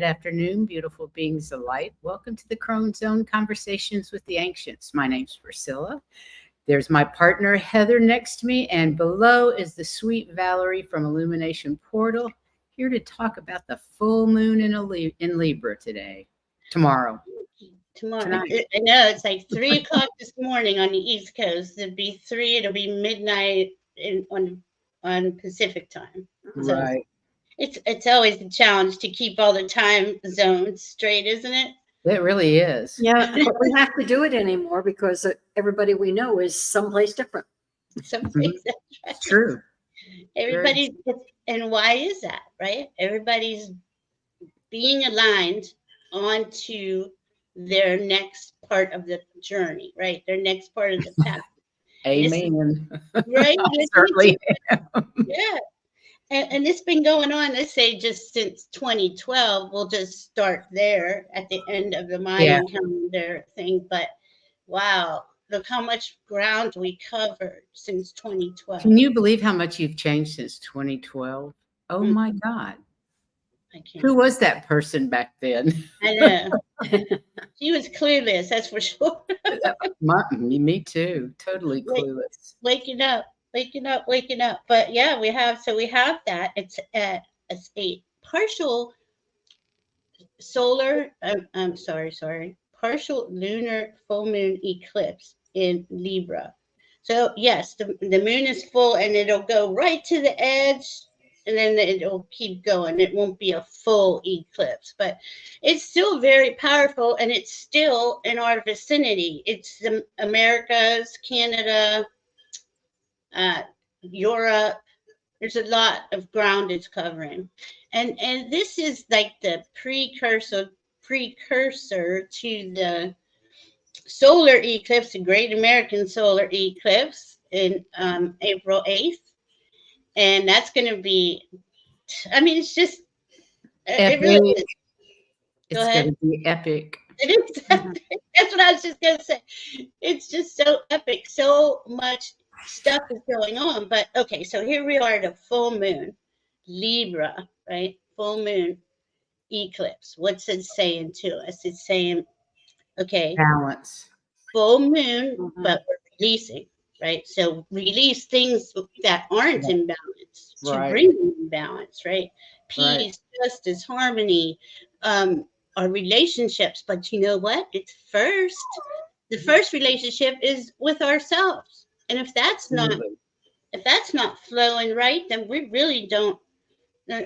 afternoon, beautiful beings of light. Welcome to the Crone Zone Conversations with the Ancients. My name's Priscilla. There's my partner, Heather, next to me, and below is the sweet Valerie from Illumination Portal, here to talk about the full moon in Libra tomorrow. Tonight. I know, it's like 3 o'clock this morning on the East Coast. It'll be midnight on Pacific time. So Right. It's always a challenge to keep all the time zones straight, isn't it? It really is. Yeah, but we have to do it anymore because everybody we know is someplace different. Someplace that's right. True. Everybody, and why is that, right? Everybody's being aligned onto their next part of the journey, right? Their next part of the path. Amen. Right? Certainly. Yeah. And it's been going on, let's say, just since 2012. We'll just start there at the end of the Mayan calendar thing. But wow, look how much ground we covered since 2012. Can you believe how much you've changed since 2012? Oh my God. I can't. Who was that person back then? I know. She was clueless, that's for sure. Me too. Totally clueless. Waking up. But yeah, we have that. It's a partial solar, partial lunar full moon eclipse in Libra. So yes, the moon is full and it'll go right to the edge and then it'll keep going. It won't be a full eclipse, but it's still very powerful and it's still in our vicinity. It's the Americas, Canada, Europe. There's a lot of ground it's covering, and this is like the precursor to the solar eclipse, the Great American Solar Eclipse in April 8th, and that's going to be. I mean, it's just epic. It really is. It's going to be epic. It is. That's what I was just going to say. It's just so epic. So much stuff is going on. But okay, so here we are, the full moon, Libra, right? Full moon eclipse. What's it saying to us? It's saying, okay, balance. Full moon, but we're releasing, right? So release things that aren't in balance to bring in balance, right? Peace, justice, harmony, our relationships. But you know what? The first relationship is with ourselves. And if that's not flowing right, then we really don't.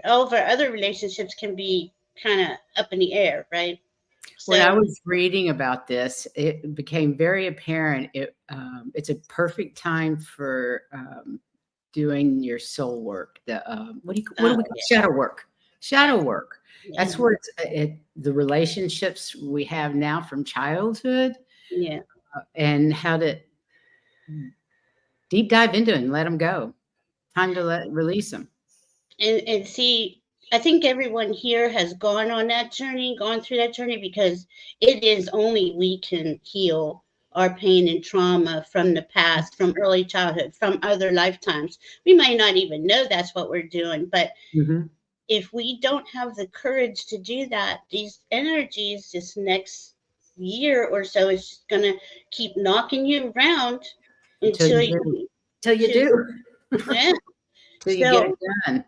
All of our other relationships can be kind of up in the air, right? So, when I was reading about this, it became very apparent. It's a perfect time for doing your soul work. The what do we call shadow work? Shadow work. Yeah. That's where the relationships we have now from childhood. Yeah, and how to deep dive into it and let them go. Time to release them. And see, I think everyone here has gone through that journey, because it is only we can heal our pain and trauma from the past, from early childhood, from other lifetimes. We might not even know that's what we're doing, but if we don't have the courage to do that, these energies, this next year or so, is going to keep knocking you around until you do. Yeah. Till you get it done.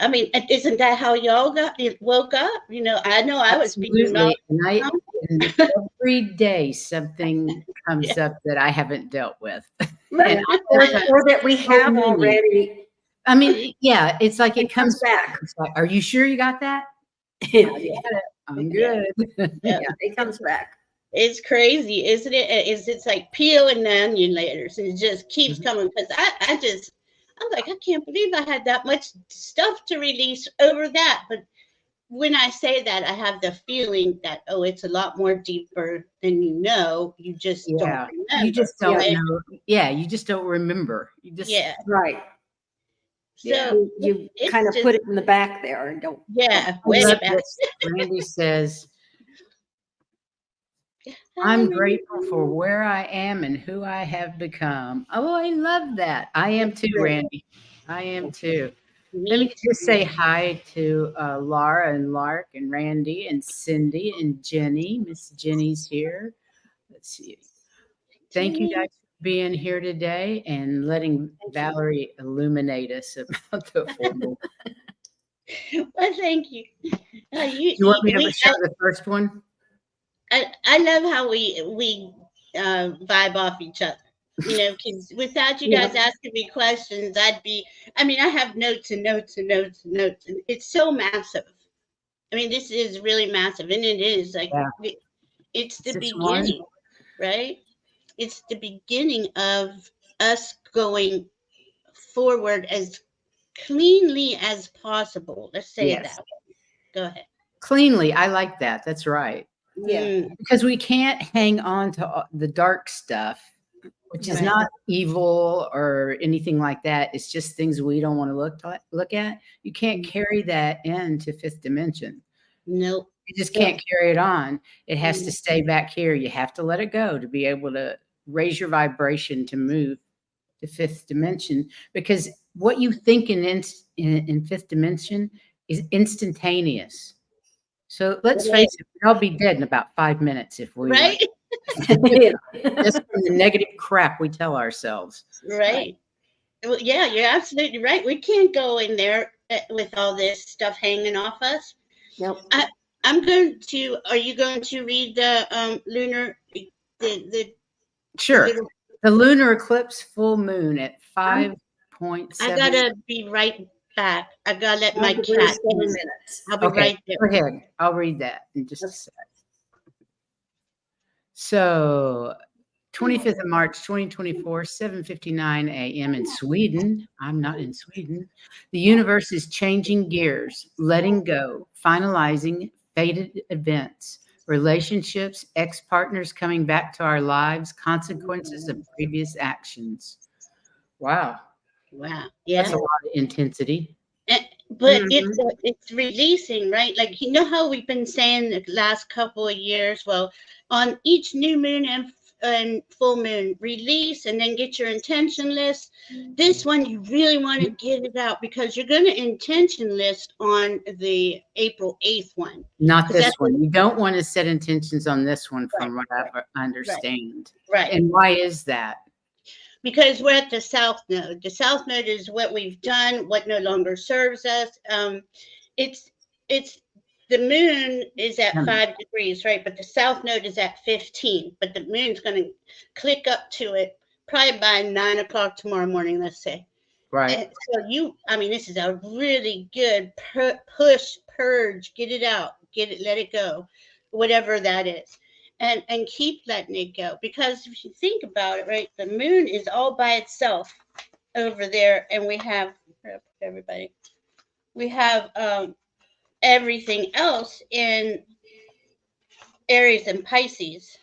I mean, isn't that how y'all woke up? You know I was being knocked down. Every day something comes up that I haven't dealt with. or that we have already. I mean, yeah, it's like it comes back. It's like, are you sure you got that? Yeah, I'm good. Yeah, it comes back. It's crazy, isn't it? It's like peeling the onion layers, and it just keeps coming. Because I'm like, I can't believe I had that much stuff to release over that. But when I say that, I have the feeling that, it's a lot more deeper than you know. You just don't remember. You just don't know. Yeah, you just don't remember. You just right. So you kind of put it in the back there and don't. Yeah, way back. Randy says, I'm grateful for where I am and who I have become. Oh, I love that. I am too, Randy. I am too. Let me just say hi to Laura and Lark and Randy and Cindy and Jenny. Miss Jenny's here. Let's see. Thank you guys for being here today and letting Valerie illuminate us about the full moon. Well, thank you. You want me to show the first one? I love how we vibe off each other. You know, because without you guys asking me questions, I have notes and notes and notes and notes, and it's so massive. I mean, this is really massive, and it is like it's the beginning, right? It's the beginning of us going forward as cleanly as possible. Let's say it that way. Go ahead. Cleanly, I like that. That's right. Yeah, because we can't hang on to the dark stuff, which is not evil or anything like that. It's just things we don't want to look at. You can't carry that into fifth dimension. Nope. You just can't carry it on. It has to stay back here. You have to let it go to be able to raise your vibration to move to fifth dimension, because what you think in fifth dimension is instantaneous. So let's face it, we'll all be dead in about 5 minutes if we right. Just from the negative crap we tell ourselves. Right. Well, yeah, you're absolutely right. We can't go in there with all this stuff hanging off us. Nope. Are you going to read the lunar, Sure. The lunar eclipse full moon at 5.7. I gotta be right back. I gotta let my cat. 7 minutes. I'll be right there. Go ahead. I'll read that in just a sec. So 25th of March, 2024, 7:59 a.m. in Sweden. I'm not in Sweden. The universe is changing gears, letting go, finalizing fated events, relationships, ex-partners coming back to our lives, consequences of previous actions. Wow. Yeah. That's a lot of intensity. But it's releasing, right? Like, you know how we've been saying the last couple of years, well, on each new moon and full moon, release and then get your intention list. This one, you really want to get it out because you're going to intention list on the April 8th one. Not this one. You don't want to set intentions on this one from what I understand. Right. And why is that? Because we're at the South Node. The South Node is what we've done, what no longer serves us. It's the moon is at 5 degrees, right? But the South Node is at 15. But the moon's going to click up to it probably by 9 o'clock tomorrow morning, let's say. Right. And so this is a really good push, purge, get it out, let it go, whatever that is. And keep letting it go, because if you think about it, right, the moon is all by itself over there, and we have everything else in Aries and Pisces.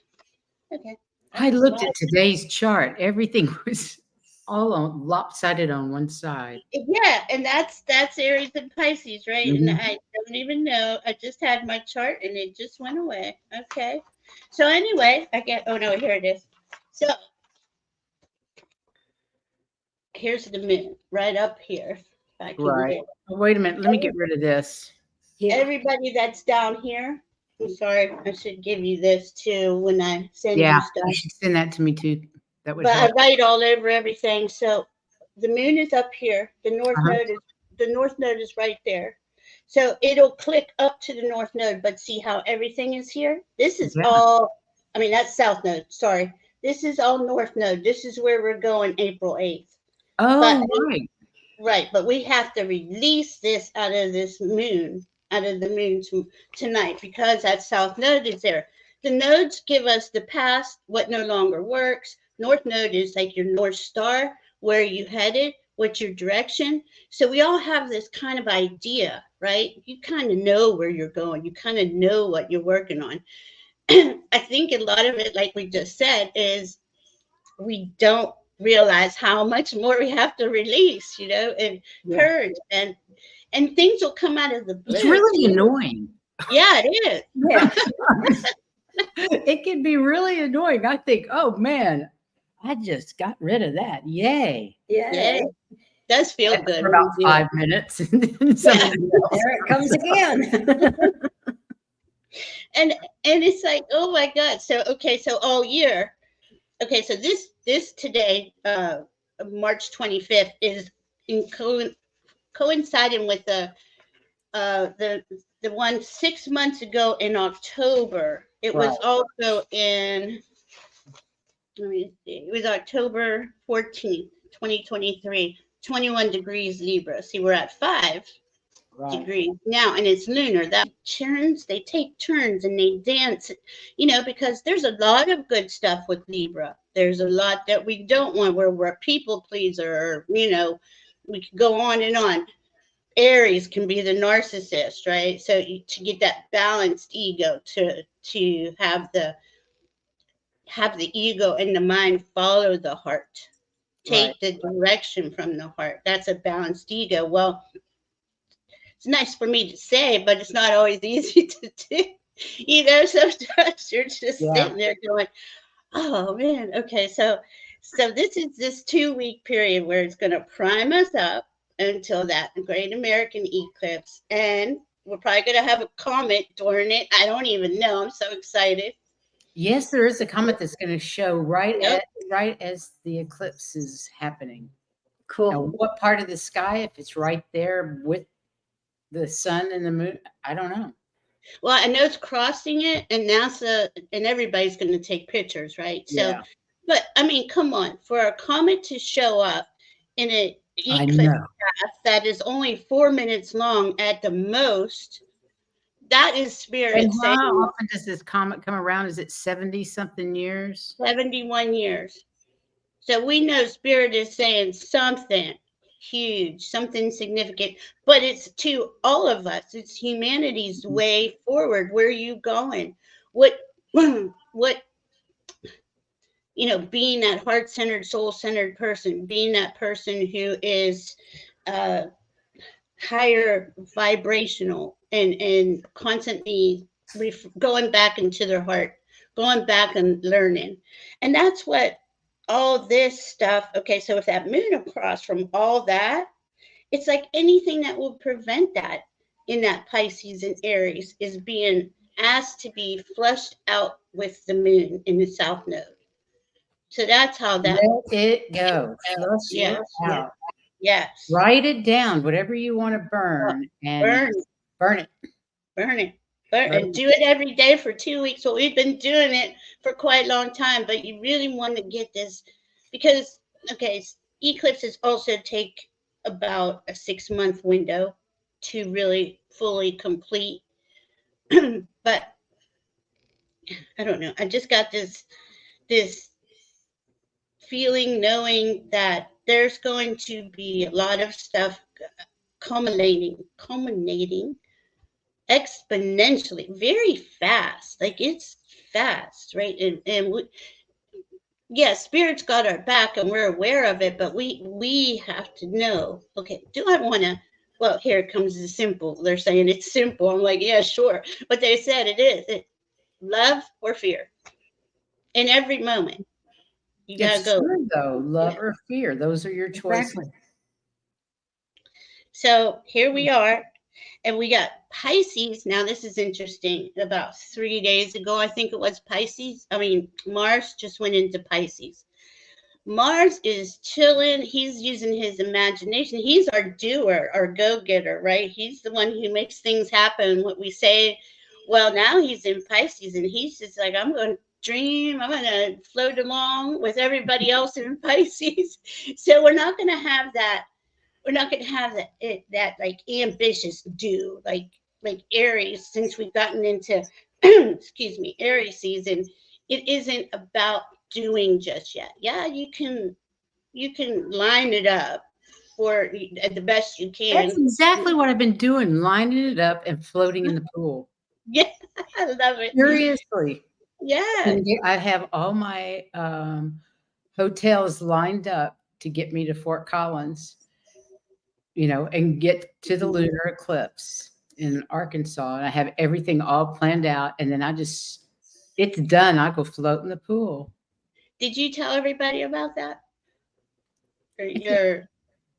Okay. I looked at today's chart. Everything was all lopsided on one side. Yeah, and that's Aries and Pisces, right? And I don't even know. I just had my chart and it just went away. Okay. So anyway, here it is. So here's the moon right up here. Right. Oh, wait a minute. Let me get rid of this. Everybody that's down here. I'm sorry. I should give you this too when I send you stuff. You should send that to me too. That would help. I write all over everything. So the moon is up here. The north node is right there. So it'll click up to the north node, but see how everything is here? This is all, that's south node. Sorry. This is all north node. This is where we're going April 8th. Oh, right. Right. But we have to release this out of the moon tonight, because that south node is there. The nodes give us the past, what no longer works. North node is like your North Star, where you headed, what's your direction. So we all have this kind of idea, right? You kind of know where you're going. You kind of know what you're working on. I think a lot of it, like we just said, is we don't realize how much more we have to release, and purge, and things will come out of the blue. It's really annoying. Yeah, it is. Yeah. It can be really annoying. I think, oh man, I just got rid of that. Yay. Yeah. does feel good for about 5 minutes. And then there it comes again. and it's like, oh my God. So okay, so all year. Okay, so this today, March 25th, is in coinciding with the one 6 months ago in October. It was also in, let me see, it was October 14th, 2023, 21 degrees Libra. See, we're at 5 degrees now, and it's lunar. That turns, they take turns and they dance, because there's a lot of good stuff with Libra. There's a lot that we don't want, where we're a people pleaser, or, we could go on and on. Aries can be the narcissist, right? So to get that balanced ego, to have the ego and the mind follow the heart, take the direction from the heart. That's a balanced ego. Well, it's nice for me to say, but it's not always easy to do. Sometimes you're just sitting there going, oh man, okay. So this is this 2-week period where it's going to prime us up until that great American eclipse. And we're probably going to have a comet during it. I don't even know. I'm so excited. Yes, there is a comet that's going to show right as the eclipse is happening. Cool. Now, what part of the sky, if it's right there with the sun and the moon, I don't know. Well, I know it's crossing it, and NASA and everybody's going to take pictures, right? So, but I mean, come on, for a comet to show up in an eclipse path that is only 4 minutes long at the most, that is spirit. And how often does this comet come around? Is it 70 something years? 71 years. So we know spirit is saying something huge, something significant, but it's to all of us. It's humanity's way forward. Where are you going? What being that heart-centered, soul-centered person, being that person who is higher vibrational and constantly going back into their heart, going back and learning. And that's what all this stuff. Okay, so if that moon across from all that, it's like anything that will prevent that in that Pisces and Aries is being asked to be flushed out with the moon in the south node. So that's how that. Let it go. Flush it out. Yes. Write it down, whatever you want to burn, and burn it. And do it every day for 2 weeks. So we've been doing it for quite a long time, but you really want to get this because, eclipses also take about a 6-month window to really fully complete. But I don't know. I just got this feeling, knowing that there's going to be a lot of stuff culminating exponentially, very fast. Like it's fast, right? And spirit's got our back and we're aware of it, but we have to know, okay, do I want to, well, here comes the simple. They're saying it's simple. I'm like, yeah, sure. But they said it is. Love or fear in every moment. You gotta go. True, though. Love or fear. Those are your choices. Exactly. So here we are. And we got Pisces. Now, this is interesting. About 3 days ago, I think it was Mars just went into Pisces. Mars is chilling. He's using his imagination. He's our doer, our go-getter, right? He's the one who makes things happen. What we say, well, now he's in Pisces, and he's just like, I'm going to dream. I'm going to float along with everybody else in Pisces. So we're not going to have that. We're not going to have that like ambitious do like Aries, since we've gotten into Aries season. It isn't about doing just yet. Yeah, you can line it up for the best you can. That's exactly what I've been doing, lining it up and floating in the pool. Yeah, I love it. Seriously. Yeah. I have all my hotels lined up to get me to Fort Collins, and get to the lunar eclipse in Arkansas. And I have everything all planned out. And then it's done. I go float in the pool. Did you tell everybody about that?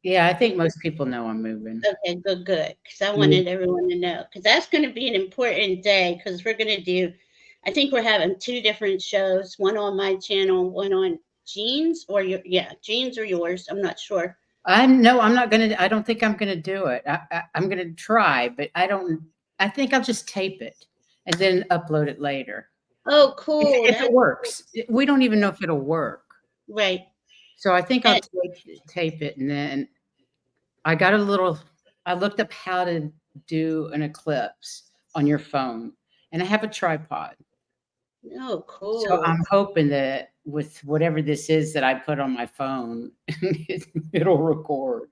Yeah, I think most people know I'm moving. Okay, good. Because I wanted everyone to know. Because that's going to be an important day. Because we're going to do, I think we're having 2 different shows. One on my channel, one on Jean's or Jean's or yours. I'm not sure. I'm not going to, I don't think I'm going to do it. I'm going to try, but I think I'll just tape it and then upload it later. Oh, cool. If it works. We don't even know if it'll work. Right. So I think I'll tape it, and then I looked up how to do an eclipse on your phone, and I have a tripod. Oh, cool. So I'm hoping that with whatever this is that I put on my phone, it'll record.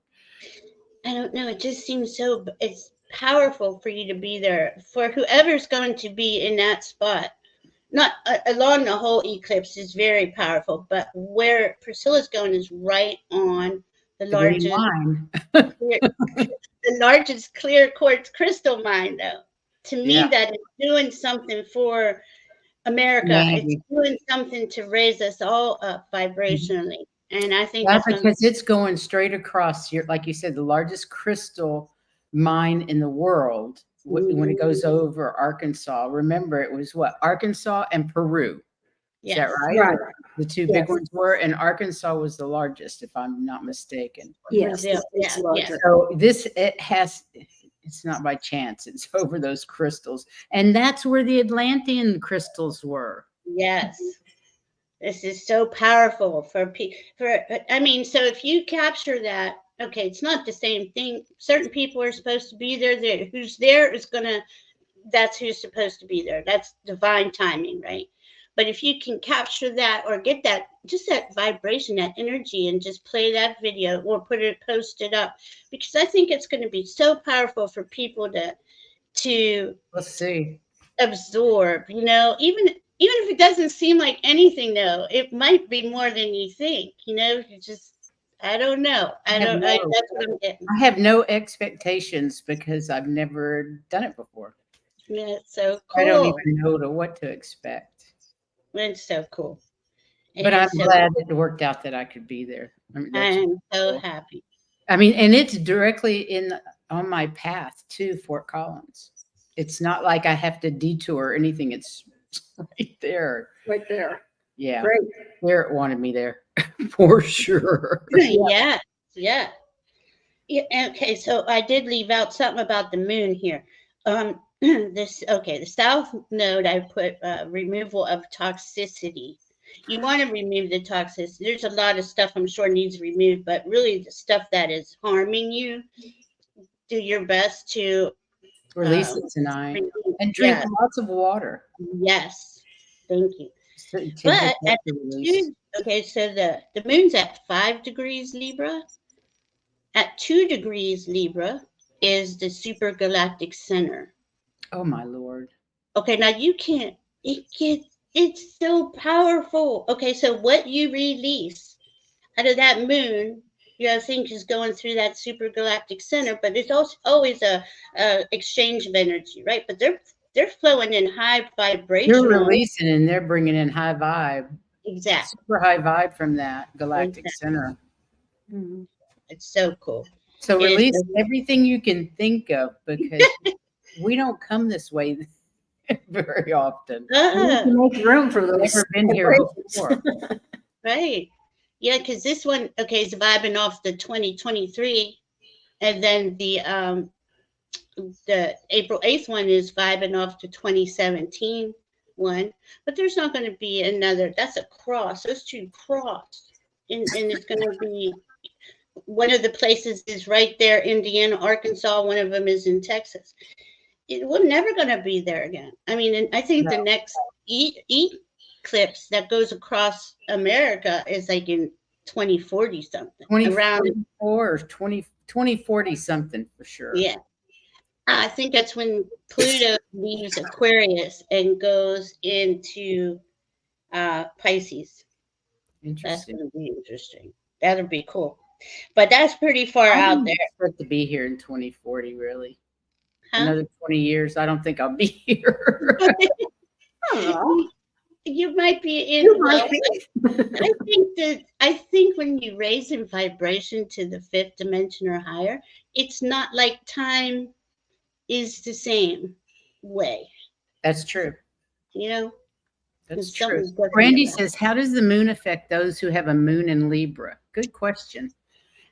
I don't know. It just seems it's powerful for you to be there, for whoever's going to be in that spot. Not along the whole eclipse is very powerful, but where Priscilla's going is right on the largest clear quartz crystal mine, though. To me, that is doing something for America. It's doing something to raise us all up vibrationally. And I think that's because it's going straight across like you said, the largest crystal mine in the world. When it goes over Arkansas, remember it was Arkansas and Peru. Is that right? Right. The 2 big ones were, and Arkansas was the largest, if I'm not mistaken. Yes. So it's not by chance. It's over those crystals, and that's where the Atlantean crystals were. Yes. This is so powerful so if you capture that, okay, it's not the same thing. Certain people are supposed to be there. Who's there is that's who's supposed to be there. That's divine timing, right? But if you can capture that or get that vibration, that energy, and just play that video or post it up, because I think it's going to be so powerful for people to let's see, absorb, even if it doesn't seem like anything, though, it might be more than you think, I don't know. That's what I'm getting. I have no expectations because I've never done it before. Yeah, it's so cool. I don't even know what to expect. It's so cool. But I'm glad that it worked out that I could be there. I'm so happy. And it's directly on my path to Fort Collins. It's not like I have to detour or anything. It's right there. Right there. Yeah. Great. Spirit wanted me there for sure. Yeah. Okay, so I did leave out something about the moon here. The south node, I put removal of toxicity. You want to remove the toxicity. There's a lot of stuff I'm sure needs removed, but really the stuff that is harming you, do your best to release it tonight and drink lots of water. Yes, thank you. But so the moon's at 5 degrees Libra. At 2 degrees Libra is the supergalactic center. Oh my Lord. Okay, now it's so powerful. Okay, so what you release out of that moon, I think is going through that supergalactic center, but it's also always a exchange of energy, right? But they're flowing in high vibration. They're releasing and they're bringing in high vibe. Exactly. Super high vibe from that galactic center. Mm-hmm. It's so cool. So release everything you can think of, because we don't come this way very often. Make room for those. Never been here before. Right. Yeah, because this one, is vibing off the 2023, and then the April 8th one is vibing off the 2017 one. But there's not going to be another. That's a cross. Those 2 cross, and it's going to be. One of the places is right there, Indiana, Arkansas. One of them is in Texas. We're never going to be there again. And I think the next eclipse that goes across America is like in 2040 something. 2044 or 2040 something for sure. Yeah. I think that's when Pluto leaves Aquarius and goes into Pisces. Interesting. That's going to be interesting. That'll be cool. But that's pretty far out there. I expect to be here in 2040, really. Another 20 years. I don't think I'll be here. You might be in. You might be. I think when you raise in vibration to the 5th dimension or higher, it's not like time is the same way. That's true. You know? That's true. Brandy says, how does the moon affect those who have a moon in Libra? Good question.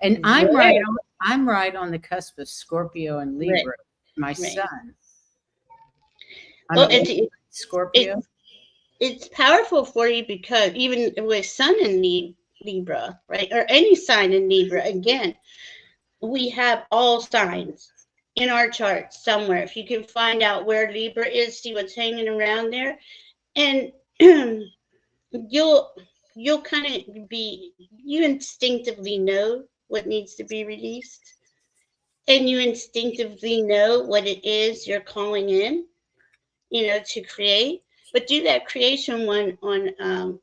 And I'm right on the cusp of Scorpio and Libra, my son. It's Scorpio. It's powerful for you because even with sun in Libra, right? Or any sign in Libra, again, we have all signs in our chart somewhere. If you can find out where Libra is, see what's hanging around there. And you'll kind of you instinctively know what needs to be released. And you instinctively know what it is you're calling in, to create. But do that creation one on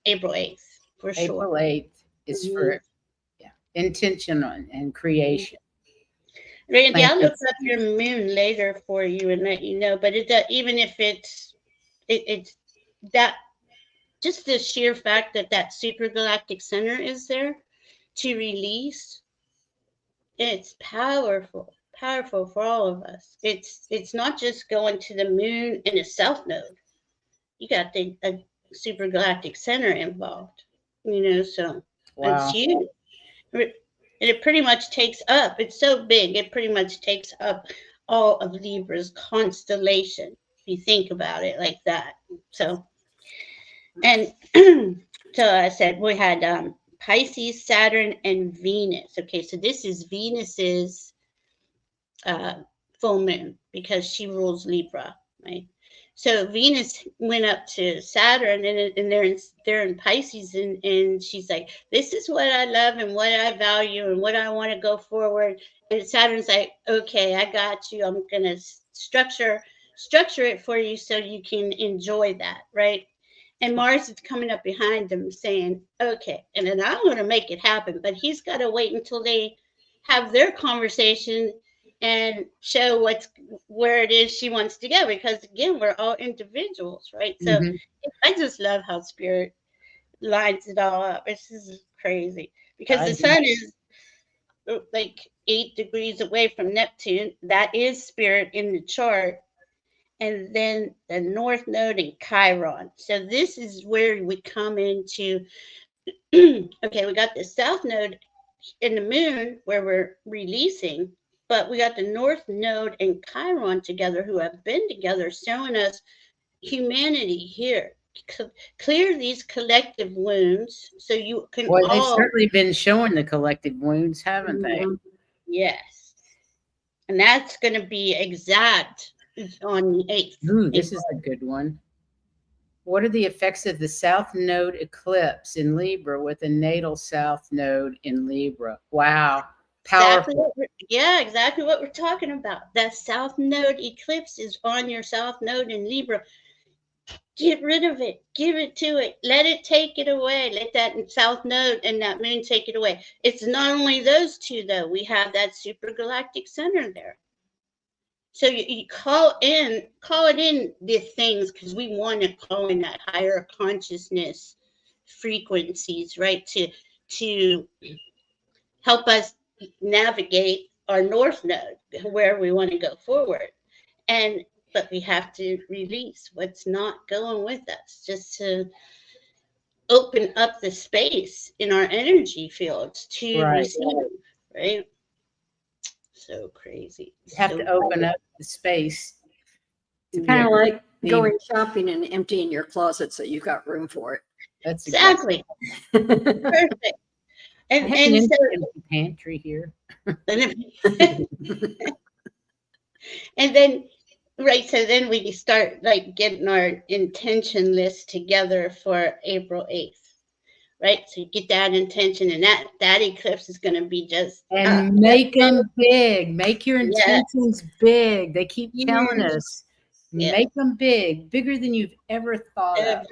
April 8th, for sure. April 8th is for intention and creation. Randy, I'll look up your moon later for you and let you know. But even if it's that, just the sheer fact that supergalactic center is there to release, it's powerful for all of us. It's not just going to the moon in a south node. You got a supergalactic center involved, so it's huge. And it pretty much takes up, it's so big, it pretty much takes up all of Libra's constellation, if you think about it like that. So, and so I said we had Pisces, Saturn, and Venus. Okay, so this is Venus's full moon because she rules Libra, right? So Venus went up to Saturn, and they're in Pisces, and she's like, this is what I love and what I value and what I want to go forward. And Saturn's like, okay, I got you. I'm gonna structure it for you so you can enjoy that, right? And Mars is coming up behind them saying, okay, and then I'm gonna make it happen, but he's got to wait until they have their conversation and show where it is she wants to go, because again, we're all individuals, right? So I just love how Spirit lines it all up. This is crazy because the sun is like 8 degrees away from Neptune. That is Spirit in the chart. And then the North Node in Chiron. So this is where we come into, okay, we got the South Node in the moon where we're releasing, but we got the North Node and Chiron together, who have been together, showing us humanity here. Clear these collective wounds so you can they've certainly been showing the collective wounds, haven't they? Yes. And that's going to be exact on the 8th. Ooh, this is a good one. What are the effects of the South Node eclipse in Libra with a natal South Node in Libra? Wow. Powerful. Exactly what we're talking about. That South Node eclipse is on your South Node in Libra. Get rid of it. Give it to it. Let it take it away. Let that South Node and that moon take it away. It's not only those two, though. We have that supergalactic center there. So you call it in the things, because we want to call in that higher consciousness frequencies, right? To help us navigate our North Node, where we want to go forward. But we have to release what's not going with us, just to open up the space in our energy fields to receive, right? So crazy. You have to open up the space. It's kind of like going shopping and emptying your closet so you've got room for it. That's exactly perfect. And so pantry here. And then so then we start like getting our intention list together for April 8th. Right, so you get that intention, and that eclipse is going to be just make them big. Make your intentions big. They keep telling us, make them bigger than you've ever thought of.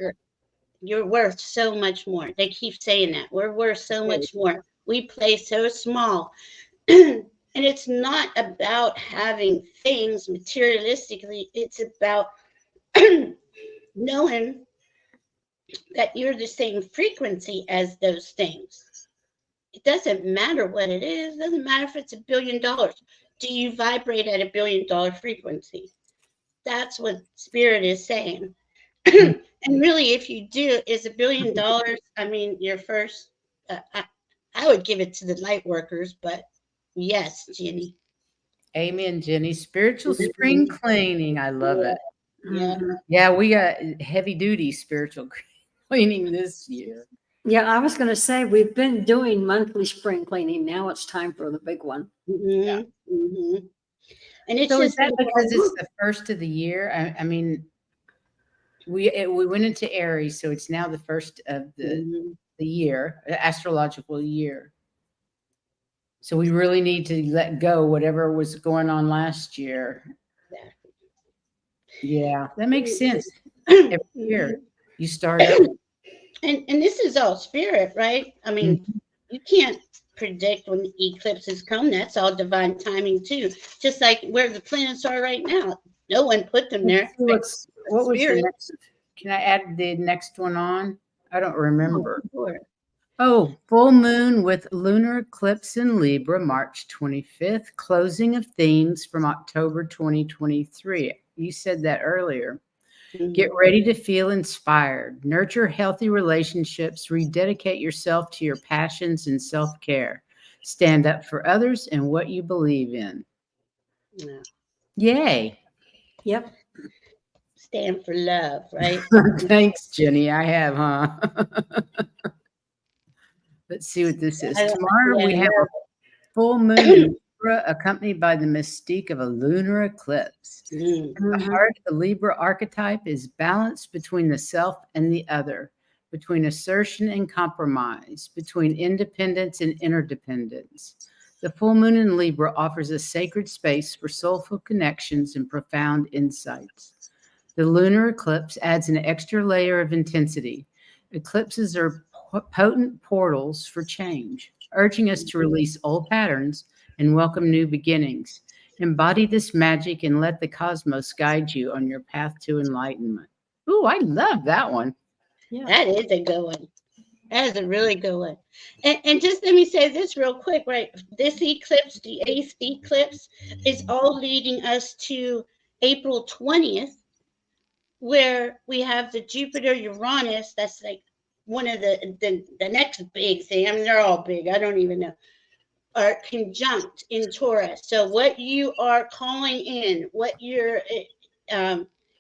You're worth so much more. They keep saying that we're worth so much more. We play so small, and it's not about having things materialistically. It's about knowing that you're the same frequency as those things. It doesn't matter what it is. It doesn't matter if it's $1 billion. Do you vibrate at $1 billion frequency? That's what Spirit is saying. And really, if you do, is $1 billion, I mean, your first, I would give it to the light workers, but yes, Jenny. Amen, Jenny. Spiritual spring cleaning. I love it. Yeah. Yeah, we got heavy duty spiritual cleaning this year. Yeah, I was going to say we've been doing monthly spring cleaning. Now it's time for the big one. Mm-hmm. Mm-hmm. And it's So is just that because it's the first of the year? I mean, we went into Aries, so it's now the first of the year, the astrological year. So we really need to let go whatever was going on last year. Yeah, that makes sense. Every year you start over. And this is all spirit, right? I mean, you can't predict when the eclipses come. That's all divine timing too. Just like where the planets are right now. No one put them there. What was the next? Can I add the next one on? I don't remember. Oh, full moon with lunar eclipse in Libra, March 25th, closing of themes from October 2023. You said that earlier. Get ready to feel inspired. Nurture healthy relationships. Rededicate yourself to your passions and self-care. Stand up for others and what you believe in. Yeah. Yay. Yep. Stand for love, right? Thanks, Jenny. I have, huh? Let's see what this is. Tomorrow we have a full moon in Libra, accompanied by the mystique of a lunar eclipse. The heart of the Libra archetype is balance between the self and the other, between assertion and compromise, between independence and interdependence. The full moon in Libra offers a sacred space for soulful connections and profound insights. The lunar eclipse adds an extra layer of intensity. Eclipses are potent portals for change, urging us to release old patterns and welcome new beginnings. Embody this magic and let the cosmos guide you on your path to enlightenment. Ooh, I love that one. Yeah. That is a good one. That is a really good one. And just let me say this real quick, right? This eclipse, the 8th eclipse, is all leading us to April 20th, where we have the Jupiter Uranus. That's like one of the next big thing. I mean, they're all big. I don't even know. Are conjunct in Taurus. So what you are calling in, what you're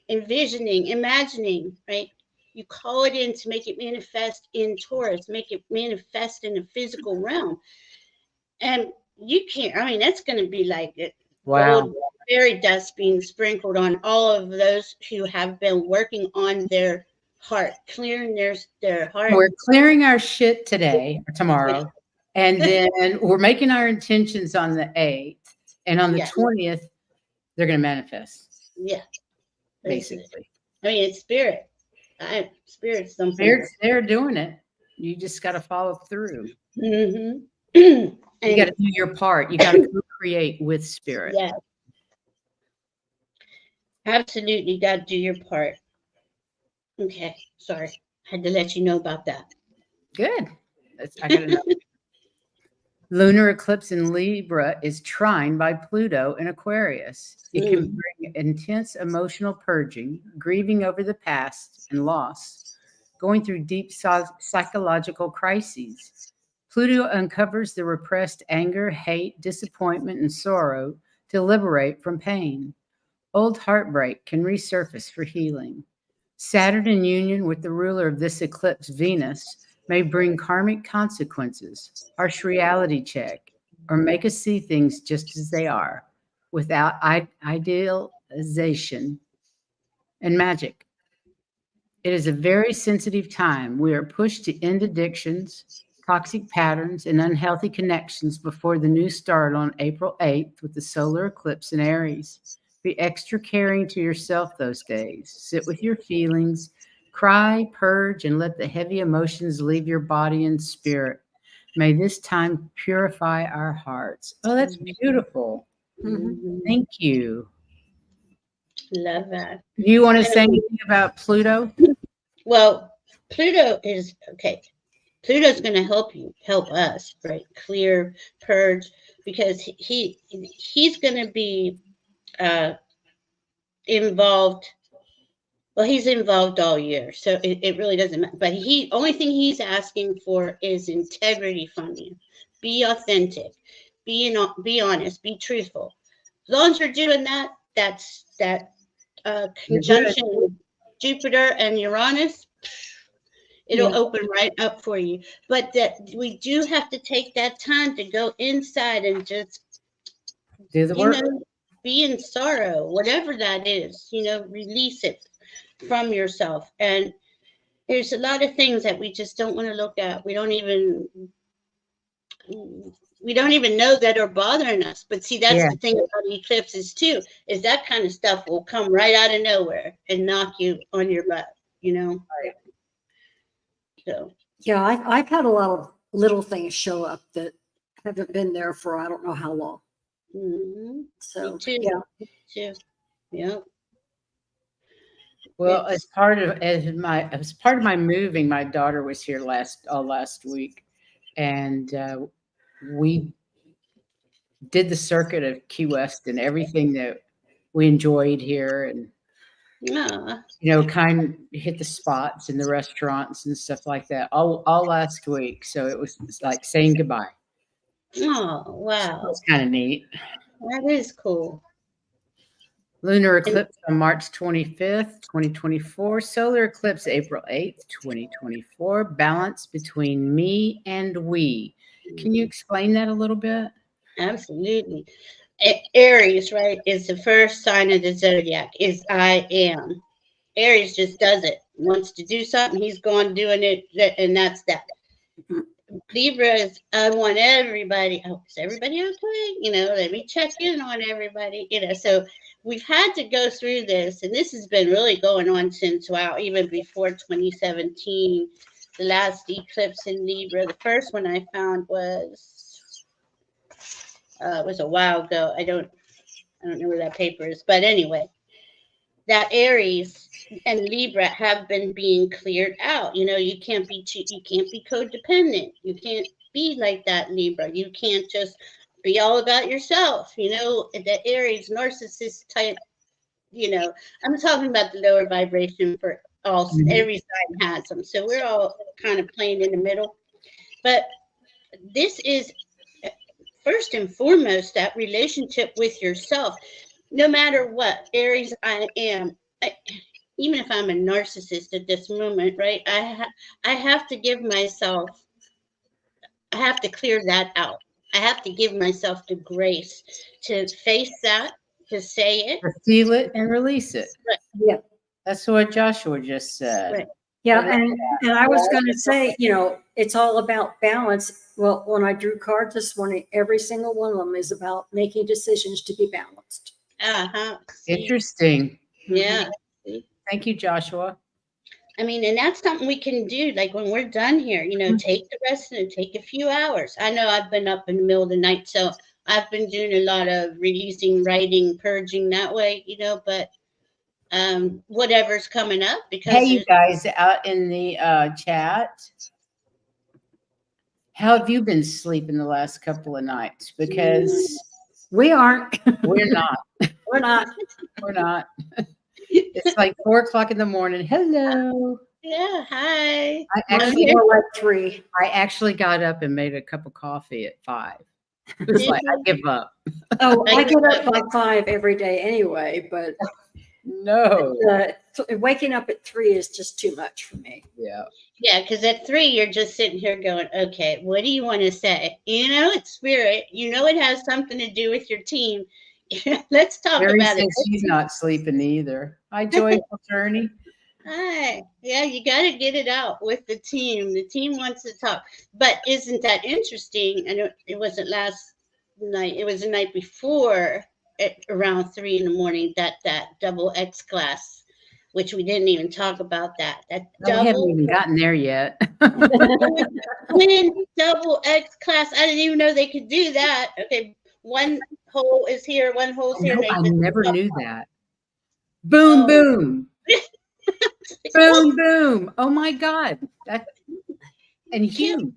envisioning, imagining, right? You call it in to make it manifest in Taurus, make it manifest in the physical realm. And you can't, I mean, that's going to be like gold, fairy dust being sprinkled on all of those who have been working on their heart, clearing their heart. We're clearing our shit today or tomorrow. And then we're making our intentions on the 8th. And on the 20th, they're going to manifest. Yeah. Basically. I mean, it's spirit. Spirit's something. They're doing it. You just got to follow through. Mm-hmm. You got to do your part. You got to create with spirit. Yeah. Absolutely got to do your part. Okay. Sorry. Had to let you know about that. Good. I got to know. Lunar eclipse in Libra is trine by Pluto in Aquarius. It can bring intense emotional purging, grieving over the past and loss, going through deep psychological crises. Pluto uncovers the repressed anger, hate, disappointment, and sorrow to liberate from pain. Old heartbreak can resurface for healing. Saturn in union with the ruler of this eclipse, Venus, may bring karmic consequences, harsh reality check, or make us see things just as they are, without idealization and magic. It is a very sensitive time. We are pushed to end addictions, toxic patterns, and unhealthy connections before the new start on April 8th with the solar eclipse in Aries. Be extra caring to yourself those days. Sit with your feelings, cry, purge, and let the heavy emotions leave your body and spirit. May this time purify our hearts. Oh, that's beautiful. Thank you. Love that. Do you want to say anything about Pluto? Well, Pluto is okay. Pluto's going to help us, right? Clear, purge, because he's going to be involved. Well, he's involved all year, so it really doesn't matter. But only thing he's asking for is integrity from you. Be authentic, be honest, be truthful. As long as you're doing that, that's that conjunction Jupiter and Uranus. It'll open right up for you. But that we do have to take that time to go inside and just do the work. Be in sorrow, whatever that is. Release it from yourself. And there's a lot of things that we just don't want to look at. We don't even know that are bothering us. But see, that's the thing about eclipses too, is that kind of stuff will come right out of nowhere and knock you on your butt, Right. So yeah, I've had a lot of little things show up that haven't been there for I don't know how long. Mm-hmm. So me too. yeah. Me too. Yeah. Well, as part of my moving, my daughter was here last week, and we did the circuit of Key West and everything that we enjoyed here, and kind of hit the spots and the restaurants and stuff like that all last week. So it was like saying goodbye. Oh, wow. It's kind of neat. That is cool. Lunar eclipse on March 25th, 2024. Solar eclipse April 8th, 2024. Balance between me and we. Can you explain that a little bit? Absolutely. Aries, right, is the first sign of the zodiac, is I am. Aries just does it. Wants to do something, he's gone doing it, and that's that. Libra is, I want everybody. Oh, is everybody okay? Let me check in on everybody. So we've had to go through this, and this has been really going on since, even before 2017. The last eclipse in Libra, the first one I found was a while ago. I don't know where that paper is, but anyway, that Aries and Libra have been being cleared out. You can't be codependent. You can't be like that, Libra. You can't just be all about yourself. The Aries narcissist type. I'm talking about the lower vibration for all. Every sign has them, so we're all kind of playing in the middle. But this is first and foremost that relationship with yourself. No matter what, Aries, I am. Even if I'm a narcissist at this moment, right? I have to give myself. I have to clear that out. I have to give myself the grace to face that, to say it, to feel it, and release it. Right. Yeah, that's what Joshua just said. Right. Yeah, and I was going to say, it's all about balance. Well, when I drew cards this morning, every single one of them is about making decisions to be balanced. Interesting. Yeah. Thank you, Joshua. I mean, and that's something we can do. Like when we're done here, take the rest and take a few hours. I know I've been up in the middle of the night, so I've been doing a lot of releasing, writing, purging that way, but whatever's coming up. Because hey, you guys out in the chat, how have you been sleeping the last couple of nights? Because we aren't. We're not. We're not. We're not. It's like 4:00 in the morning. Hello. Yeah. Hi. More like 3. I actually got up and made a cup of coffee at 5. It's like I give up. Oh, I get up by 5 every day anyway, but no. Waking up at 3 is just too much for me. Yeah. Yeah, because at 3, you're just sitting here going, okay, what do you want to say? It's spirit. It has something to do with your team. Let's talk about it. She's not sleeping either. Hi, Joyful Journey. Hi. Yeah, you got to get it out with the team. The team wants to talk. But isn't that interesting? I know it wasn't last night. It was the night before at around 3 in the morning that double X class, which we didn't even talk about that. I haven't even gotten there yet. Twin double X class. I didn't even know they could do that. Okay, one hole is here, one hole's here. I never knew that. Boom, boom. Boom, boom. Oh my God. That and huge.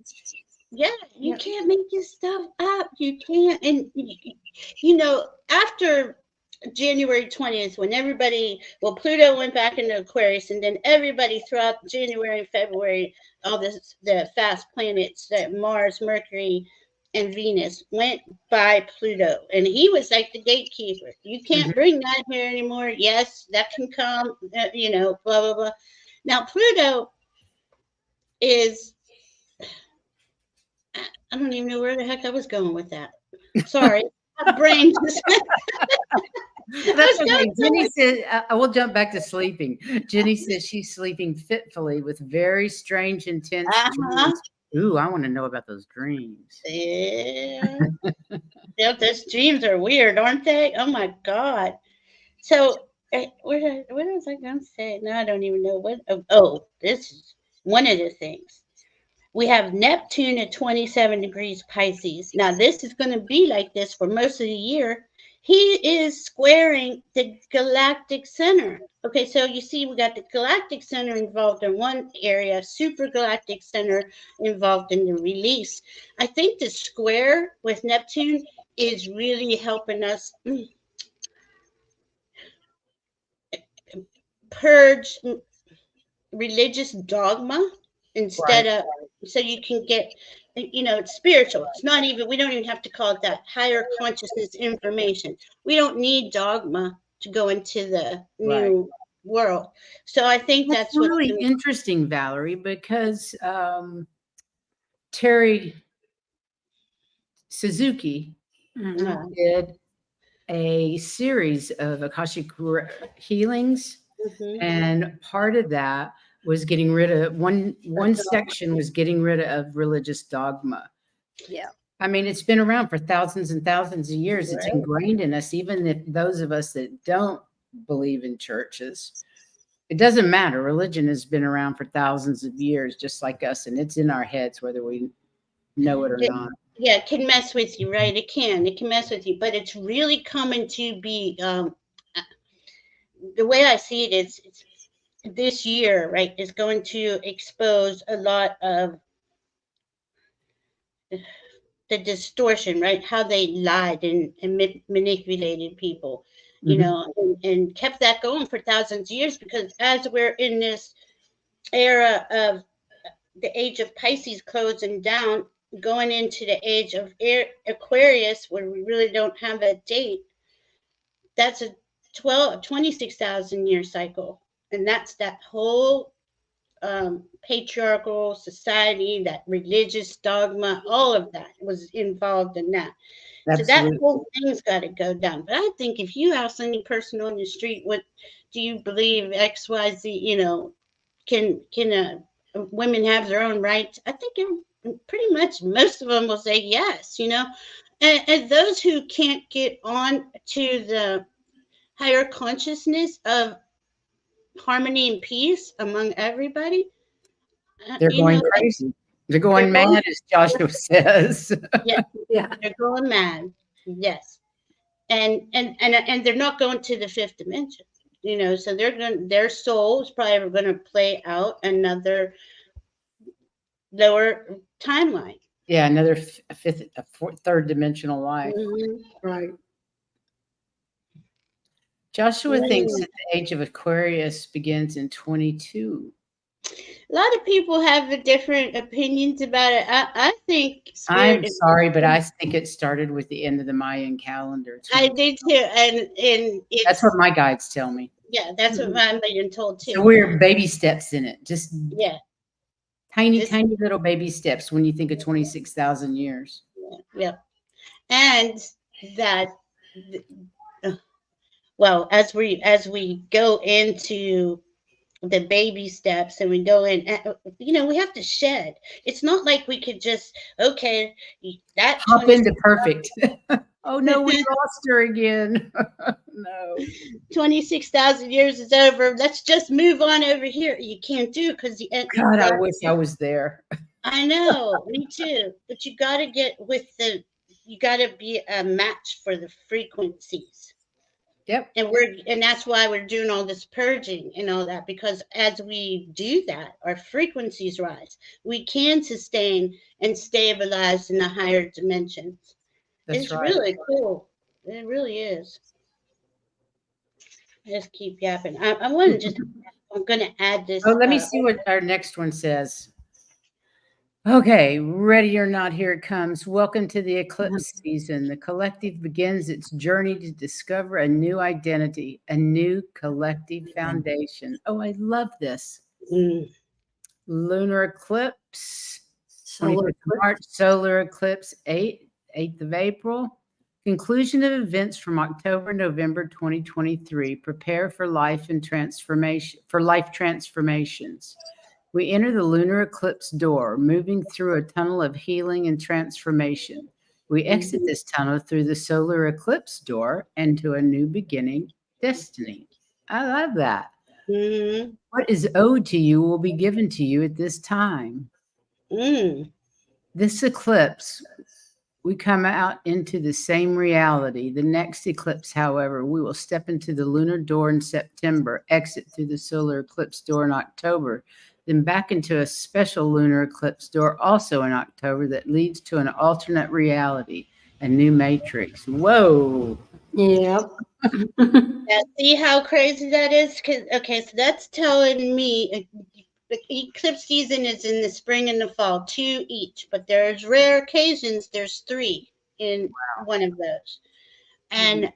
Yeah, you Yeah. can't make this stuff up. You can't. And, you know, after January 20th, when everybody, well, Pluto went back into Aquarius, and then everybody throughout January and February, all this, the fast planets, that Mars, Mercury, and Venus went by Pluto. And he was like the gatekeeper. You can't bring that here anymore. Yes, that can come, you know, blah, blah, blah. Now, Pluto is, I don't even know where the heck I was going with that. Sorry. My brain just That's I okay. was Jenny said, I will jump back to sleeping. Jenny says she's sleeping fitfully with very strange, intense uh-huh. dreams. Ooh, I want to know about those dreams. Yeah. Yeah, those dreams are weird, aren't they? Oh my God. So what was I gonna say? No, I don't even know what. Oh, this is one of the things. We have Neptune at 27 degrees Pisces. Now, this is going to be like this for most of the year. He is squaring the galactic center. Okay, so you see, we got the galactic center involved in one area, super galactic center involved in the release. I think the square with Neptune is really helping us purge religious dogma instead Right. of, so you can get, you know, it's spiritual. It's not even, we don't even have to call it that, higher consciousness information. We don't need dogma to go into the Right. new world. So I think That's that's what's really going interesting, Valerie, because Terry Suzuki Mhm. to. did a series of Akashic healings, and part of that was getting rid of one section was getting rid of religious dogma. Yeah. I mean, it's been around for thousands and thousands of years. It's Right. ingrained in us, even if those of us that don't believe in churches. It doesn't matter. Religion has been around for thousands of years, just like us, and it's in our heads, whether we know it or It, not. yeah, it can mess with you, right? It can mess with you, but it's really coming to be, the way I see it is, it's this year, right, is going to expose a lot of the distortion, right? How they lied and manipulated people, you Mhm. know, and kept that going for thousands of years, because as we're in this era of the age of Pisces closing down, going into the age of Aquarius, where we really don't have a date, that's a 26,000 year cycle. And that's that whole patriarchal society, that religious dogma, all of that was involved in that. So that Absolutely. whole thing's got to go down. But I think if you ask any person on the street, what do you believe X, Y, Z? You know, can women have their own rights? I think pretty much most of them will say yes. You know, and those who can't get on to the higher consciousness of harmony and peace among everybody, They're you know, going crazy. They're they're going going, mad, as Joshua says. yeah, Yeah. they're going mad. Yes. And they're not going to the fifth dimension, you know, so their soul is probably going to play out another lower timeline. Yeah, another fifth, third dimensional life. Mhm. Right. Joshua thinks Mm. that the age of Aquarius begins in 22. A lot of people have different opinions about it. I think I'm spirit is, sorry, but I think it started with the end of the Mayan calendar. I 20. do too, and That's what it's, my guides tell me. yeah, that's what Mhm. I'm being told So too. we're baby steps in it, just Yeah, tiny, this, tiny little baby steps when you think of 26,000 years. yeah, and that, well, as we go into the baby steps and we go in, you know, we have to shed. It's not like we could just, okay, that Hop 26 into perfect. Oh no, we lost her again. No. 26,000 years is over, let's just move on over here. You can't do, because God, I wish I was there. I know, me too, but you got to get with the, you got to be a match for the frequencies. Yep. And that's why we're doing all this purging and all that, because as we do that, our frequencies rise. We can sustain and stabilize in the higher dimensions. That's It's right. really cool. It really is. I just keep yapping. I want to just, I'm going to add this. Oh, let me see what our next one says. Okay, ready or not, here it comes. Welcome to the eclipse season. The collective begins its journey to discover a new identity, a new collective foundation. Oh, I love this. Lunar eclipse, Solar 25th of March, solar eclipse, 8th of April. Conclusion of events from October, November 2023. Prepare for life and transformation, for life transformations. We enter the lunar eclipse door, moving through a tunnel of healing and transformation. We exit this tunnel through the solar eclipse door into a new beginning, destiny. I love that. Mm-hmm. What is owed to you will be given to you at this time. This eclipse, we come out into the same reality. The next eclipse, however, we will step into the lunar door in September, exit through the solar eclipse door in October, then back into a special lunar eclipse door also in October that leads to an alternate reality, a new matrix. Whoa. Yep. Now, see how crazy that is? Okay, so that's telling me the eclipse season is in the spring and the fall, 2 each, but there's rare occasions, there's 3 in one of those. And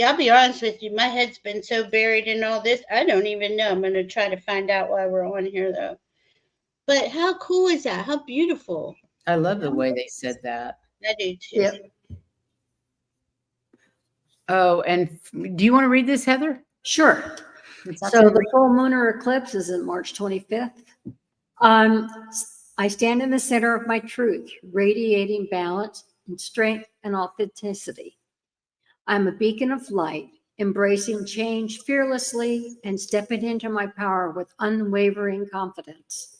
I'll be honest with you, my head's been so buried in all this, I don't even know. I'm going to try to find out why we're on here, though. But how cool is that? How beautiful. I love the way they said that. I do, too. Yep. Oh, and do you want to read this, Heather? Sure. So the full lunar eclipse is on March 25th. I stand in the center of my truth, radiating balance and strength and authenticity. I'm a beacon of light, embracing change fearlessly and stepping into my power with unwavering confidence.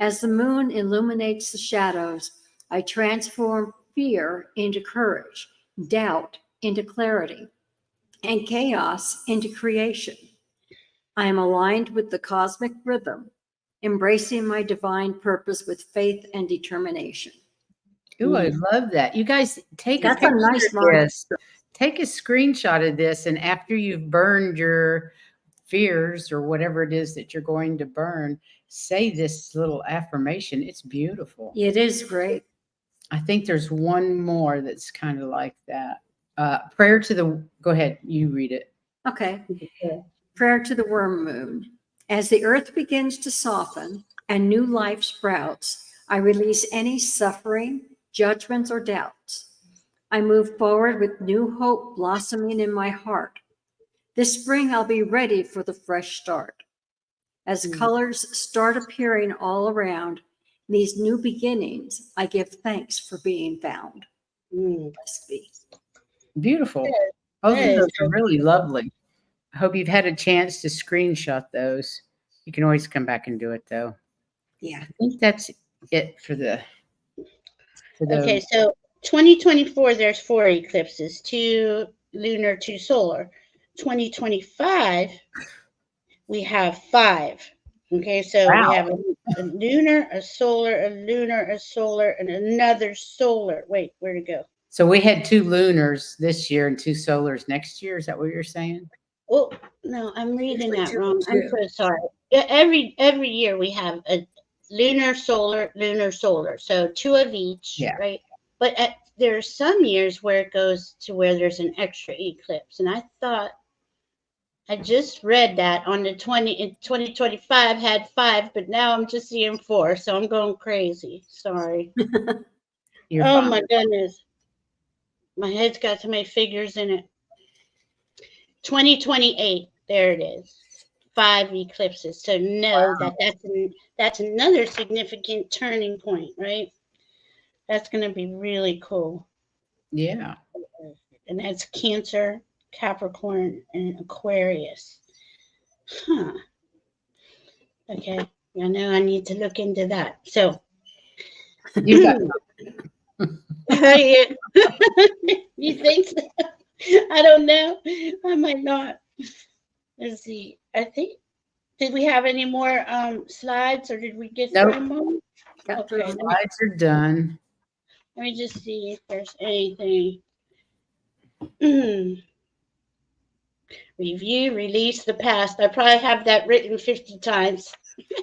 As the moon illuminates the shadows, I transform fear into courage, doubt into clarity, and chaos into creation. I am aligned with the cosmic rhythm, embracing my divine purpose with faith and determination. Ooh, I love that. You guys take That's a a picture nice of this. Take a screenshot of this, and after you've burned your fears or whatever it is that you're going to burn, say this little affirmation. It's beautiful. It is great. I think there's one more that's kind of like that. Prayer to the, go ahead, you read it. Okay. Prayer to the worm moon. As the earth begins to soften and new life sprouts, I release any suffering, judgments, or doubts. I move forward with new hope blossoming in my heart. This spring, I'll be ready for the fresh start. As colors start appearing all around these new beginnings, I give thanks for being found. Blessed be. Beautiful. Both of those are really lovely. I hope you've had a chance to screenshot those. You can always come back and do it, though. Yeah. I think that's it for the. Okay, so 2024, there's 4 eclipses, 2 lunar, 2 solar. 2025, we have 5. Okay, so we have a lunar, a solar, a lunar, a solar, and another solar. Wait, where'd it go? So we had 2 lunars this year and 2 solars next year. Is that what you're saying? Oh, no, I'm reading that wrong. I'm so sorry. Yeah, every year we have a lunar, solar. So 2 of each, right? But there are some years where it goes to where there's an extra eclipse. And I thought, I just read that on the 2025 had 5, but now I'm just seeing 4. So I'm going crazy. Sorry. Oh, my goodness. My head's got so many figures in it. 2028, there it is. 5 eclipses. So know that that's another significant turning point, right? That's going to be really cool. Yeah. And that's Cancer, Capricorn, and Aquarius. Huh. Okay. I know I need to look into that. So You got you think so? I don't know. I might not. Let's see. I think, did we have any more slides, or did we get Nope. through them all? Got through Okay, them. Slides are done. let me just see if there's anything. Review, release the past. I probably have that written 50 times.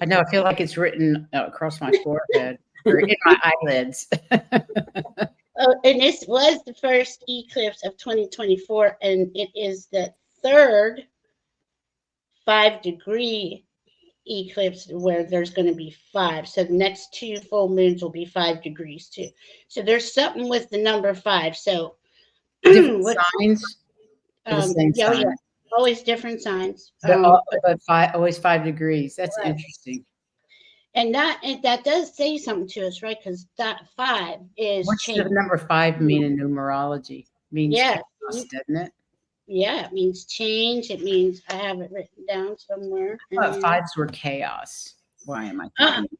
I know. I feel like it's written across my forehead or in my eyelids. Oh, and this was the first eclipse of 2024, and it is the third 5-degree eclipse where there's going to be 5. So the next 2 full moons will be 5 degrees too. So there's something with the number 5. So Different what, signs. Or the same yeah, sign. always different signs. But always 5 degrees. That's Right. interesting. And that does say something to us, right? Because that 5 is What's change. the number 5 mean in numerology? Means Yeah. chaos, doesn't it? Yeah, it means change. It means, I have it written down somewhere. I thought 5s were chaos. Why am I thinking?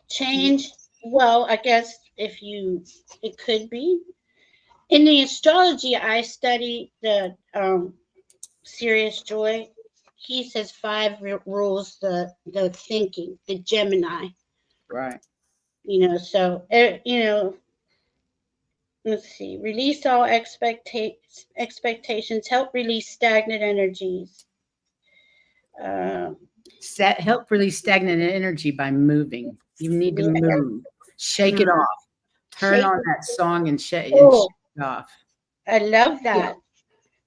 Change. Well, I guess it could be. In the astrology, I study the Sirius Joy. He says 5 rules the thinking, the Gemini. Right. So let's see. Release all expectations. Help release stagnant energies. Help release stagnant energy by moving. You need to move. Shake it off. Turn on that song and shake it off. I love that.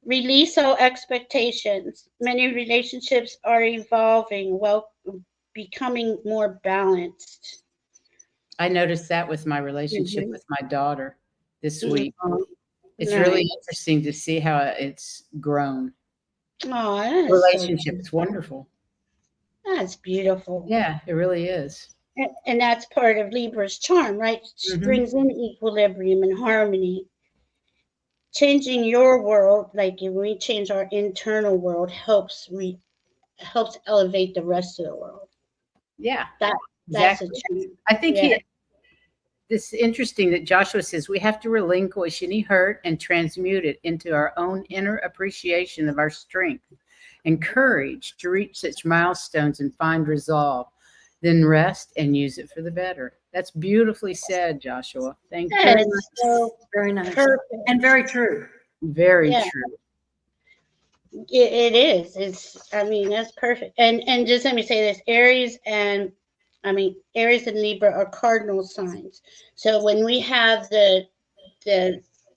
Release all expectations. Many relationships are evolving, becoming more balanced. I noticed that with my relationship with my daughter this week. It's Nice. really interesting to see how it's grown. Oh, that is Relationship. so It's wonderful. That's beautiful. Yeah, it really is. And that's part of Libra's charm, right? She brings in equilibrium and harmony. Changing your world, like if we change our internal world, helps elevate the rest of the world. Yeah, That's exactly. a charm. I think it's interesting that Joshua says we have to relinquish any hurt and transmute it into our own inner appreciation of our strength and courage to reach such milestones and find resolve, then rest and use it for the better. That's beautifully said, Joshua. Thank you. That's so Very nice. perfect. And very true. Very true. It is. That's perfect. And just let me say this: Aries and Libra are cardinal signs. So when we have the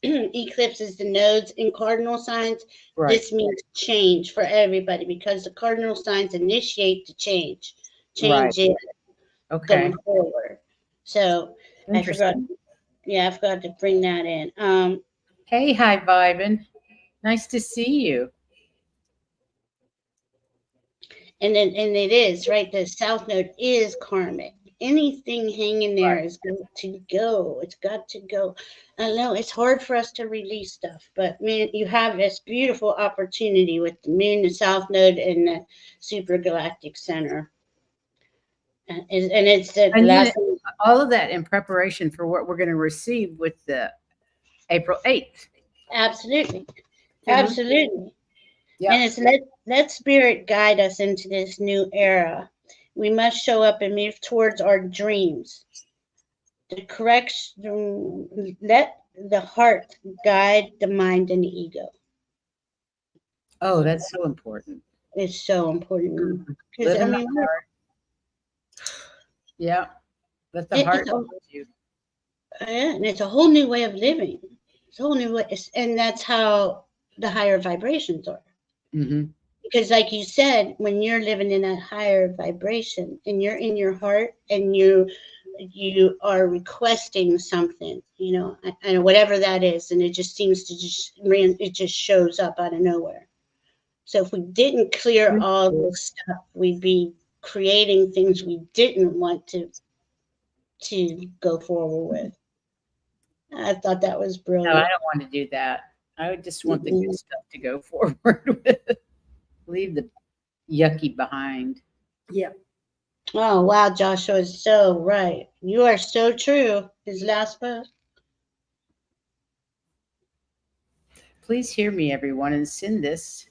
eclipses, the nodes in cardinal signs, this means change for everybody because the cardinal signs initiate the change it going forward. So I forgot to bring that in. Hey, hi, Vibin. Nice to see you. And it is right. The South Node is karmic. Anything hanging there is got to go. It's got to go. I know it's hard for us to release stuff, but man, you have this beautiful opportunity with the Moon, the South Node, and the Supergalactic Center. And it's the last. All of that in preparation for what we're going to receive with the April 8th. Absolutely. Absolutely. Yeah. And it's let spirit guide us into this new era. We must show up and move towards our dreams. Let the heart guide the mind and the ego. Oh, that's so important. It's so important. Live in the heart. Yeah. Let the heart guide you. And it's a whole new way of living. It's a whole new way. And that's how the higher vibrations are. Because like you said, when you're living in a higher vibration and you're in your heart and you are requesting something, and whatever that is, and it just seems to it just shows up out of nowhere. So if we didn't clear all this stuff, we'd be creating things we didn't want to go forward with. I thought that was brilliant. No, I don't want to do that. I would just want the good stuff to go forward with. Leave the yucky behind. Yeah. Oh, wow, Joshua is so right. You are so true. His last post. please hear me, everyone, and send this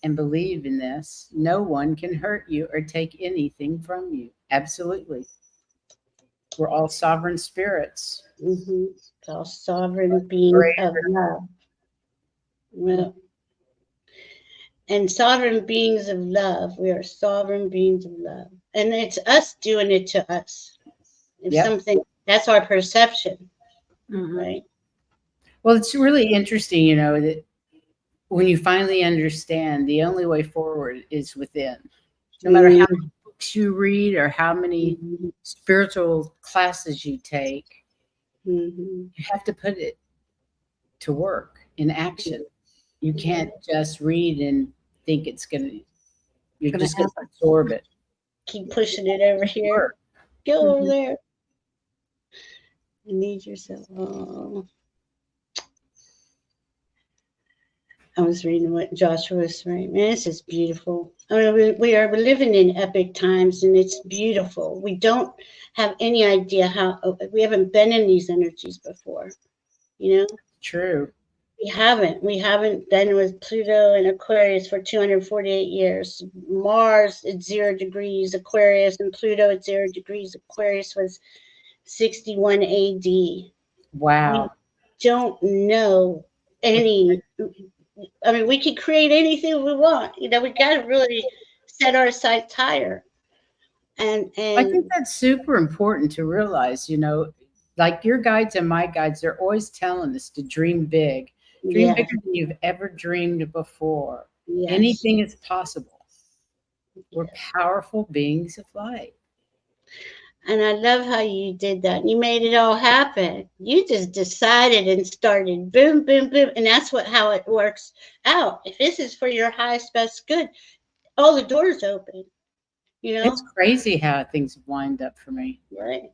and believe in this. No one can hurt you or take anything from you. Absolutely. We're all sovereign spirits. Mm-hmm. All sovereign beings Great. of love. Well, and sovereign beings of love. We are sovereign beings of love. And it's us doing it to us. If Yep. something, that's our perception, Mhm. right? Well, it's really interesting, you know, that when you finally understand, the only way forward is within. No matter how many books you read or how many Mm-hmm. spiritual classes you take, Mm-hmm. you have to put it to work in action. You can't just read and think it's you're Gonna just going to happen. absorb it. Keep pushing it over here. Work. Go over Mhm. there. You need yourself. Oh. I was reading what Joshua was writing. Man, this is beautiful. I mean, we're living in epic times, and it's beautiful. We don't have any idea how, we haven't been in these energies before, you know? True. We haven't been with Pluto and Aquarius for 248 years. Mars at 0 degrees Aquarius, and Pluto at 0 degrees Aquarius was 61 AD. Wow. We don't know any. I mean, we could create anything we want. You know, we got to really set our sights higher. I think And that's super important to realize, you know, like your guides and my guides, they're always telling us to dream big, dream yes, bigger than you've ever dreamed before. yes. Anything is possible. We're powerful beings of light. And I love how you did that. You made it all happen. You just decided and started boom, boom, boom. And that's how it works out. If this is for your highest, best good, all the doors open, you know? It's crazy how things wind up for me. Right.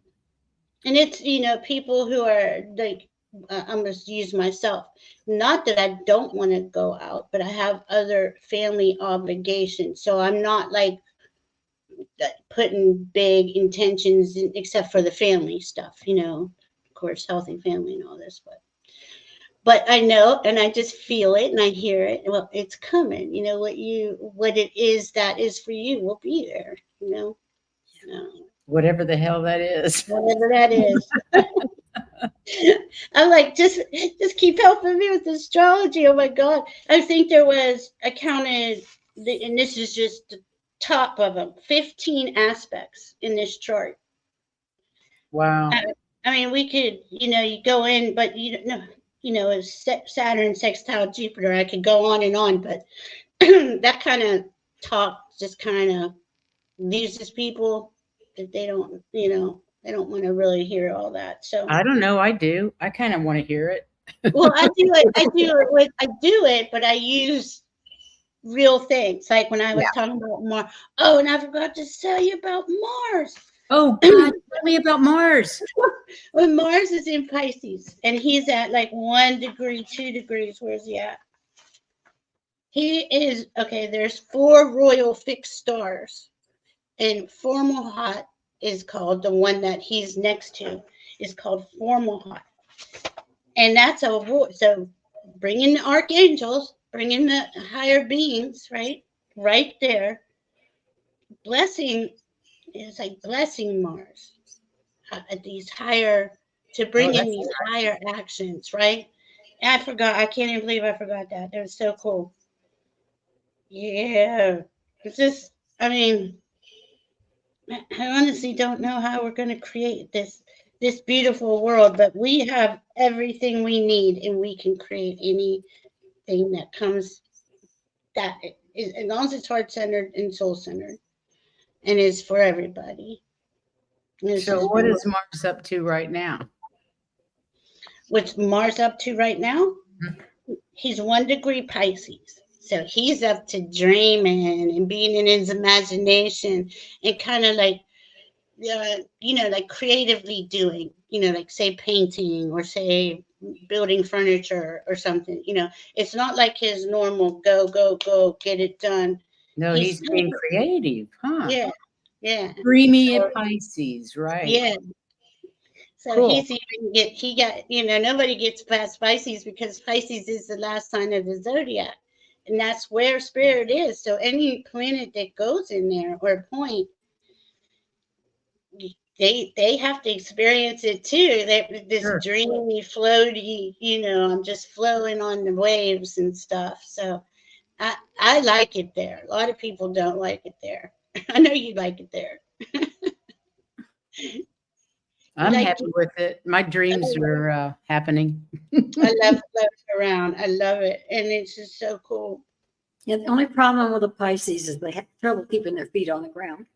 And it's, you know, people who are like, I'm going to use myself. Not that I don't want to go out, but I have other family obligations. So I'm not like putting big intentions in, except for the family stuff, you know, of course, healthy family and all this. But I know, and I just feel it and I hear it. Well, it's coming. You know, what it is that is for you will be there, you know. Whatever the hell that is. Whatever that is. I'm like, just keep helping me with astrology. Oh my God. I think I counted, and this is just the top of them, 15 aspects in this chart. Wow. I mean, we could, you know, you go in, but it's Saturn sextile Jupiter. I could go on, but that kind of talk just kind of loses people that they don't, you know, they don't want to really hear all that. So I don't know. I do. I kind of want to hear it. well, I do it, but I use real things. Like when I was talking about Mars. Oh, and I forgot to tell you about Mars. Oh, God, tell me about Mars. When Mars is in Pisces and he's at like 1 degree, 2 degrees, where's he at? He is, okay, there's 4 royal fixed stars. And Fomalhaut is called, the one that he's next to is called Fomalhaut. And that's so bring in the archangels, bring in the higher beings, right? Right there. Blessing is like blessing Mars. These higher, to bring in these higher actions, right? And I forgot, I can't even believe I forgot that. It was so cool. Yeah. It's just, I mean, I honestly don't know how we're going to create this beautiful world, but we have everything we need and we can create anything that comes, that is, as long as it's heart-centered and soul-centered and is for everybody. So what is Mars up to right now? What's Mars up to right now? Mm-hmm. He's 1 degree Pisces. So he's up to dreaming and being in his imagination and kind of like, like creatively doing, like say painting or say building furniture or something. It's not like his normal go, get it done. No, he's being creative, huh? Yeah. Dreamy at Pisces, right? Yeah. So Cool. he got, nobody gets past Pisces because Pisces is the last sign of the zodiac. And that's where spirit is. So any planet that goes in there or point, they have to experience it too. This Sure. dreamy, floaty, I'm just flowing on the waves and stuff. So I like it there. A lot of people don't like it there. I know you like it there. I'm like happy with it. My dreams are happening. I love floating around. I love it. And it's just so cool. Yeah, the only problem with the Pisces is they have trouble keeping their feet on the ground.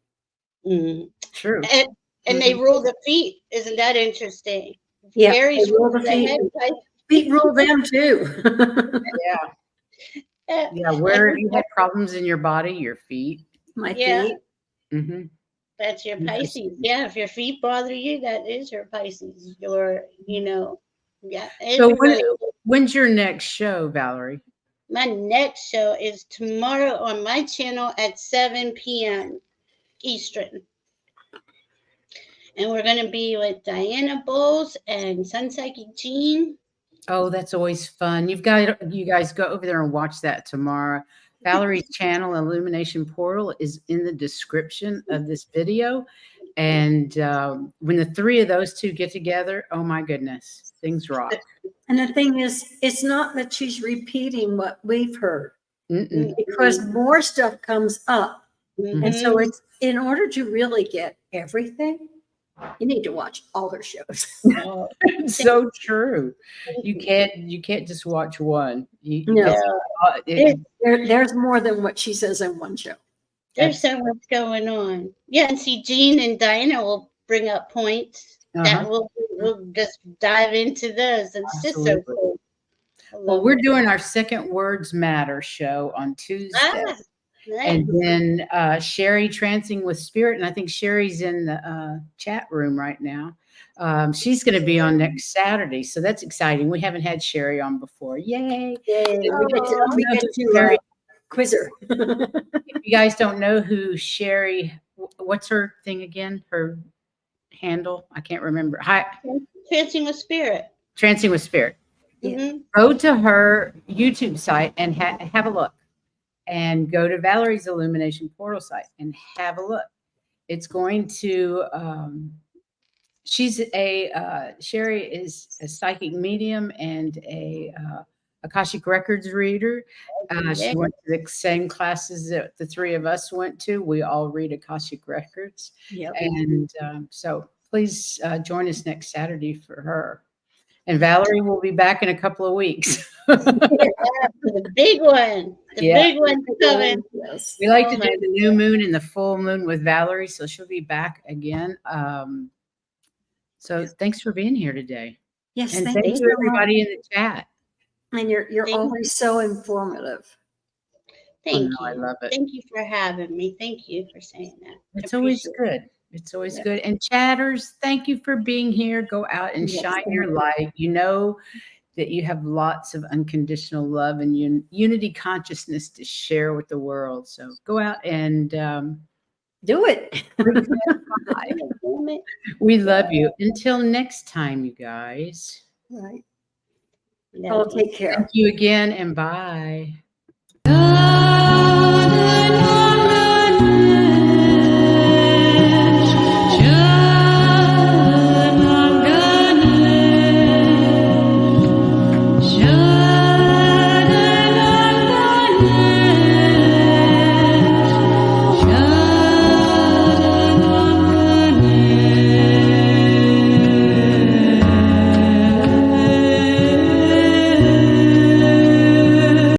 Mm. True. And they rule the feet. Isn't that interesting? Yeah, Aries they rule rules the feet. head. Feet rule them too. Yeah. Yeah. Where have you had problems in your body? Your feet. My Yeah. feet. Mm-hmm. That's your Pisces. Yeah, if your feet bother you, that is your Pisces. Yeah. So when's your next show, Valerie? My next show is tomorrow on my channel at 7 p.m. Eastern. And we're going to be with Diana Bowles and Sun Psychic Jean. Oh, that's always fun. You guys go over there and watch that tomorrow. Valerie's channel, Illumination Portal, is in the description of this video. And when the three of those two get together, oh my goodness, things rock. And the thing is, it's not that she's repeating what we've heard, because more stuff comes up. Mm-hmm. And so it's in order to really get everything, you need to watch all her shows. It's so true. You can't just watch one. No. There's more than what she says in one show. There's so much going on. Yeah, and see, Jean and Diana will bring up points that we'll just dive into those. And it's just so cool. Well, we're doing our Second Words Matter show on Tuesday. Nice. And then Sherry Trancing with Spirit, and I think Sherry's in the chat room right now. She's going to be on next Saturday, so that's exciting. We haven't had Sherry on before. Yay! We get to quiz her. If you guys don't know who Sherry, what's her thing again? Her handle? I can't remember. Hi. Trancing with Spirit. Trancing with Spirit. Mm-hmm. Go to her YouTube site and have a look. And go to Valerie's Illumination Portal site and have a look. It's going to, Sherry is a psychic medium and a Akashic Records reader. She went to the same classes that the three of us went to. We all read Akashic Records. Yep. And so please join us next Saturday for her. And Valerie will be back in a couple of weeks. The big one. The big one's coming. Yes. We like to do the new moon and the full moon with Valerie, so she'll be back again. So thanks for being here today. Yes, and thank you everybody in the chat. And you're always so informative. Thank you. I love it. Thank you for having me. Thank you for saying that. It's always good. It's always good. And chatters, thank you for being here. Go out and shine your light. You know that you have lots of unconditional love and unity consciousness to share with the world. So go out and do it. We love you. Until next time, you guys. Right. Oh, take care. Thank you again and bye.